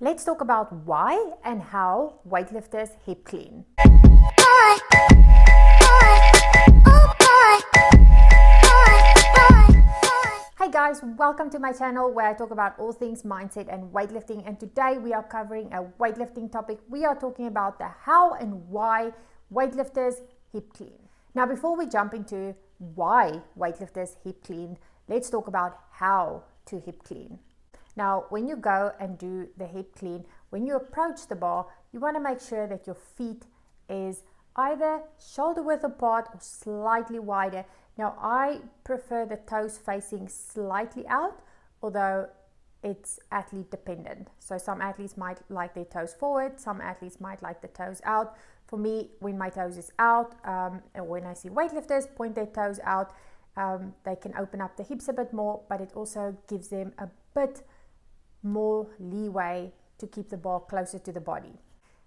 Let's talk about why and how weightlifters hip clean. Hey guys, welcome to my channel where I talk about all things mindset and weightlifting, and today we are covering a weightlifting topic. We are talking about the how and why weightlifters hip clean. Now before we jump into why weightlifters hip clean, let's talk about how to hip clean. Now, when you go and do the hip clean, when you approach the bar, you want to make sure that your feet is either shoulder width apart or slightly wider. Now, I prefer the toes facing slightly out, although it's athlete dependent. So some athletes might like their toes forward, some athletes might like the toes out. For me, when my toes is out, and when I see weightlifters point their toes out, they can open up the hips a bit more, but it also gives them a bit more leeway to keep the bar closer to the body.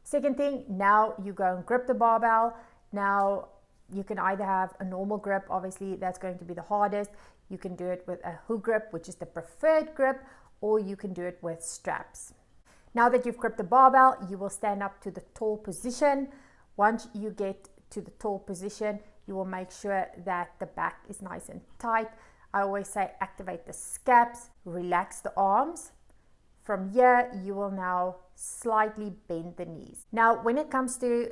Second thing, now you go and grip the barbell. Now you can either have a normal grip, obviously that's going to be the hardest. You can do it with a hook grip, which is the preferred grip, or you can do it with straps. Now that you've gripped the barbell, you will stand up to the tall position. Once you get to the tall position, you will make sure that the back is nice and tight. I always say activate the scaps, relax the arms. From here, you will now slightly bend the knees. Now, when it comes to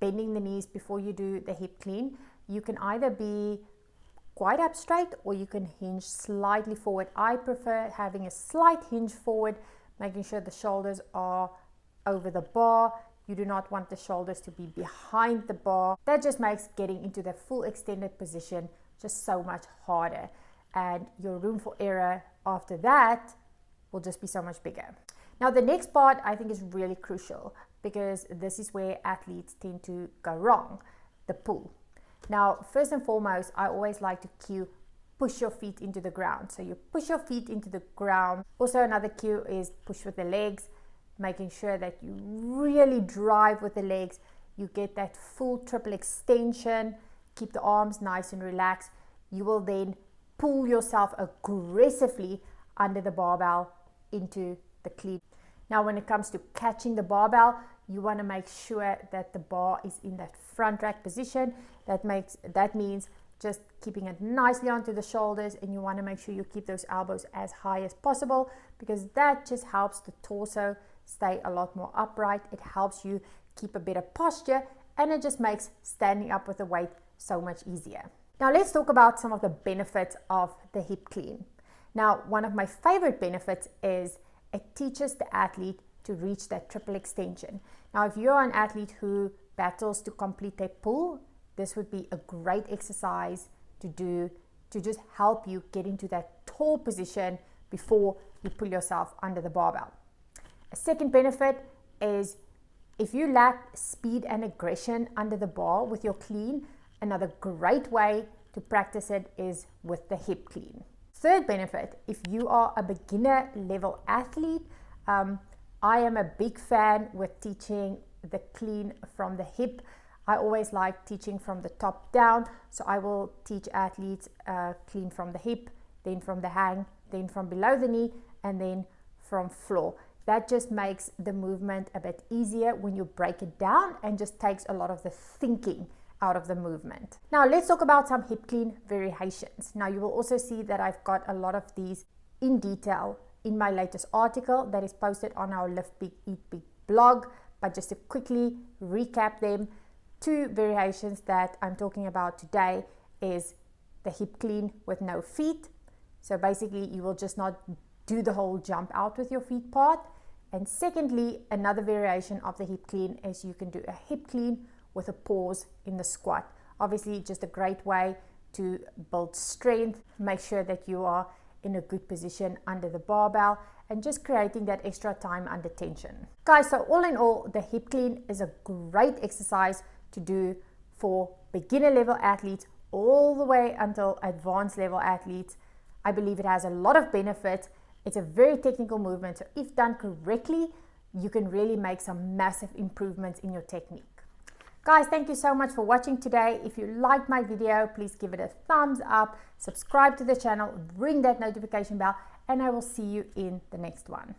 bending the knees before you do the hip clean, you can either be quite up straight or you can hinge slightly forward. I prefer having a slight hinge forward, making sure the shoulders are over the bar. You do not want the shoulders to be behind the bar. That just makes getting into the full extended position just so much harder. And your room for error after that will just be so much bigger. Now the next part I think is really crucial, because this is where athletes tend to go wrong, the pull. Now first and foremost, I always like to cue push your feet into the ground. So you push your feet into the ground. Also another cue is push with the legs, making sure that you really drive with the legs. You get that full triple extension, keep the arms nice and relaxed. You will then pull yourself aggressively under the barbell into the clean. Now when it comes to catching the barbell, you want to make sure that the bar is in that front rack position. That means just keeping it nicely onto the shoulders, and you want to make sure you keep those elbows as high as possible, because that just helps the torso stay a lot more upright. It helps you keep a better posture, and it just makes standing up with the weight so much easier. Now let's talk about some of the benefits of the hip clean. Now, one of my favorite benefits is it teaches the athlete to reach that triple extension. Now, if you're an athlete who battles to complete their pull, this would be a great exercise to do to just help you get into that tall position before you pull yourself under the barbell. A second benefit is if you lack speed and aggression under the bar with your clean, another great way to practice it is with the hip clean. Third benefit, if you are a beginner level athlete, I am a big fan with teaching the clean from the hip. I always like teaching from the top down, so I will teach athletes clean from the hip, then from the hang, then from below the knee, and then from floor. That just makes the movement a bit easier when you break it down, and just takes a lot of the thinking out of the movement. Now let's talk about some hip clean variations. Now you will also see that I've got a lot of these in detail in my latest article that is posted on our Lift Big Eat Big blog, but just to quickly recap them, two variations that I'm talking about today is the hip clean with no feet. So basically you will just not do the whole jump out with your feet part. And secondly, another variation of the hip clean is you can do a hip clean with a pause in the squat. Obviously just a great way to build strength, make sure that you are in a good position under the barbell, and just creating that extra time under tension. Guys, so all in all, the hip clean is a great exercise to do for beginner level athletes all the way until advanced level athletes. I believe it has a lot of benefits. It's a very technical movement, so if done correctly, you can really make some massive improvements in your technique. Guys, thank you so much for watching today. If you liked my video, please give it a thumbs up, subscribe to the channel, ring that notification bell, and I will see you in the next one.